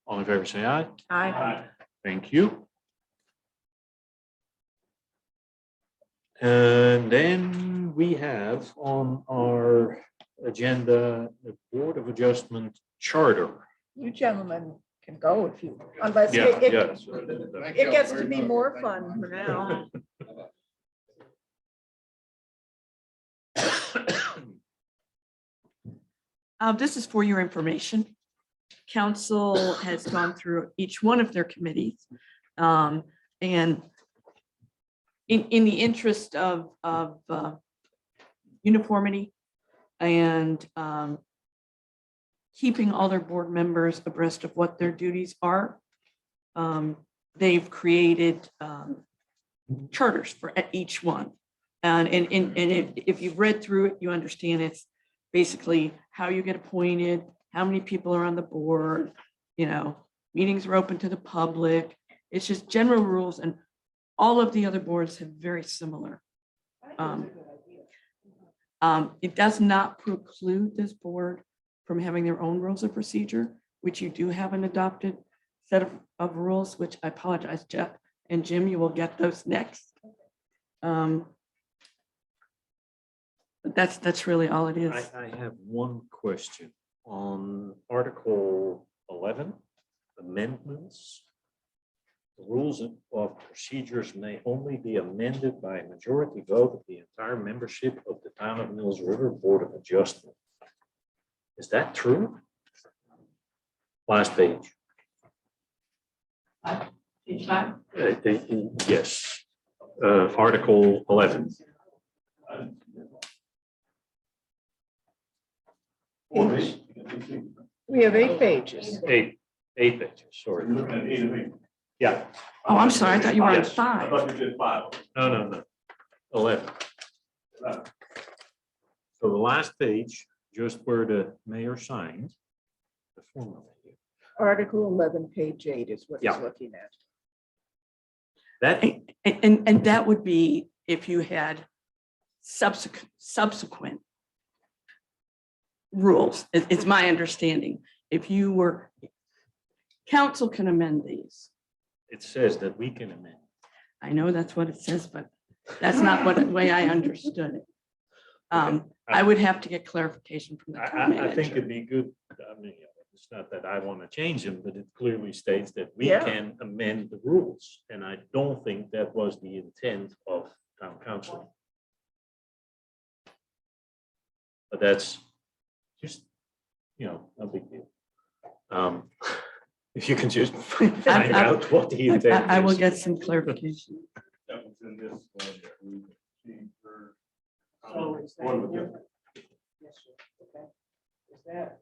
All in favor, say aye. Aye. Thank you. And then we have on our agenda, the Board of Adjustment Charter. You gentlemen can go if you, unless Yeah, it yes. it gets to be more fun for now. This is for your information. Council has gone through each one of their committees. And in the interest of uniformity and keeping all their board members abreast of what their duties are, they've created charters for each one. And if you've read through it, you understand it's basically how you get appointed, how many people are on the board, meetings are open to the public. It's just general rules, and all of the other boards have very similar. It does not preclude this board from having their own rules of procedure, which you do have an adopted set of rules, which I apologize, Jeff and Jim, you will get those next. But that's really all it is. I have one question on Article 11, amendments. The rules of procedures may only be amended by a majority vote of the entire membership of the Town of Mills River Board of Adjustment. Is that true? Last page. Page 5. Yes. Article 11. We have 8 pages. Eight pages, sorry. You're looking at 8 of 8. Yeah. Oh, I'm sorry, I thought you were on Yes. I 5. thought you did 5. No. 11. So the last page, just where the mayor signed. The form of it. Article 11, page 8 is what he's Yeah. looking at. That, And that would be if you had subsequent rules. It's my understanding. If you were, council can amend these. it says that we can amend. I know that's what it says, but that's not what the way I understood it. I would have to get clarification from the town I think manager. it'd be good, I mean, it's not that I want to change them, but it clearly states that we Yeah. can amend the rules. And I don't think that was the intent of town council. But that's just, no big deal. If you can just find out what the intent I will is. get some clarification. That was in this one. So is that One of here? them. Yes, sir. Okay. Is that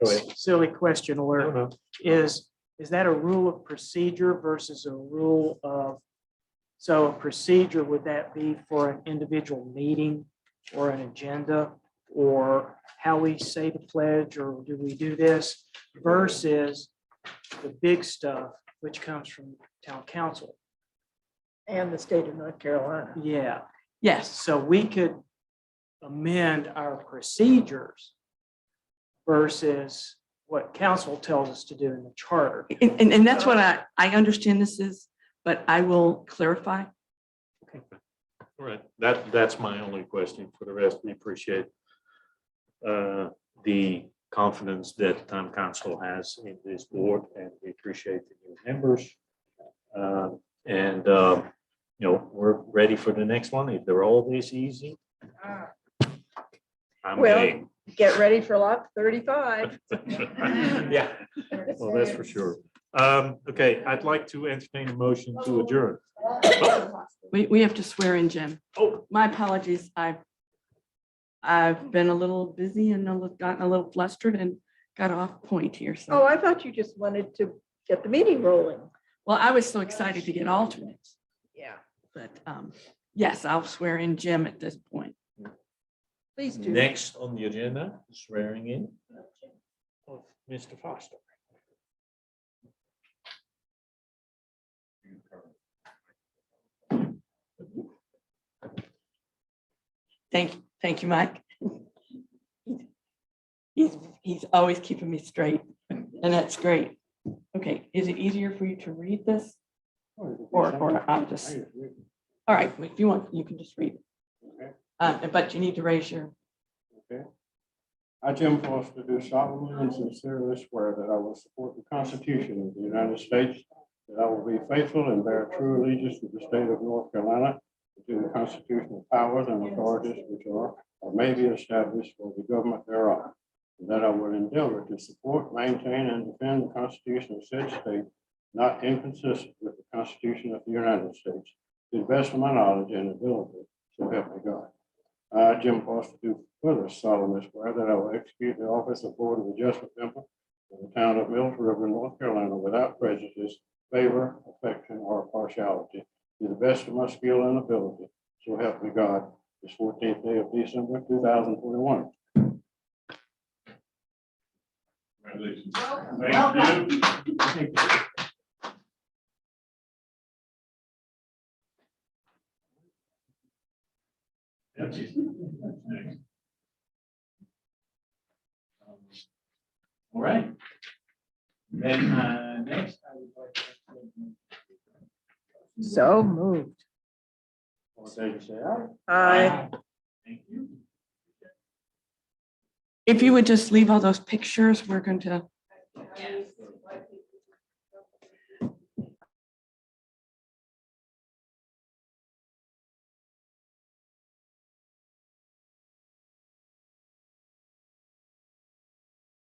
Go ahead. silly question, No, or no. is that a rule of procedure versus a rule of, so a procedure, would that be for an individual meeting or an agenda, or how we say the pledge, or do we do this versus the big stuff, which comes from town council? And the state of North Carolina. Yeah, Yes, so we could amend our procedures versus what council tells us to do in the charter. and that's what I understand this is, but I will clarify. All right, that's my only question. For the rest, we appreciate the confidence that town council has in this board, and we appreciate the new members. We're ready for the next one. If they're all this easy, I'm Well- game. Get ready for lot 35. Yeah, well, that's for sure. Okay, I'd like to entertain a motion to adjourn. We have to swear in Jim. Oh, My apologies. I've been a little busy and gotten a little flustered and got off point here. Oh, So, I thought you just wanted to get the meeting rolling. well, I was so excited to get alternates, Yeah, but yes, I'll swear in Jim at this point. please do. next on the agenda, swearing in of Mr. Foster. Thank you, Mike. He's always keeping me straight, and that's great. Okay, is it easier for you to read this? Or I'll just, all right, if you want, you can just read. But you need to raise your, I, Jim Foster, do solemnly and sincerely swear that I will support the Constitution of the United States, that I will be faithful and bear true allegiance to the state of North Carolina, and to the constitutional powers and authorities which are or may be established for the government thereof, and that I will endeavor to support, maintain, and defend the Constitution of said state, not inconsistent with the Constitution of the United States, to the best of my knowledge and ability, so help me God. I, Jim Foster, do further solemnly swear that I will execute the office of Board of Adjustment member in the town of Mills River, North Carolina, without prejudice, favor, affection, or partiality, to the best of my skill and ability, so help me God. this 14th day of December, 2021. Congratulations. Welcome. Thank you. Yeah, geez. Next. All right. Then, next, I would like to. So moved. All in favor, say aye. Aye. Thank you. If you would just leave all those pictures, we're going to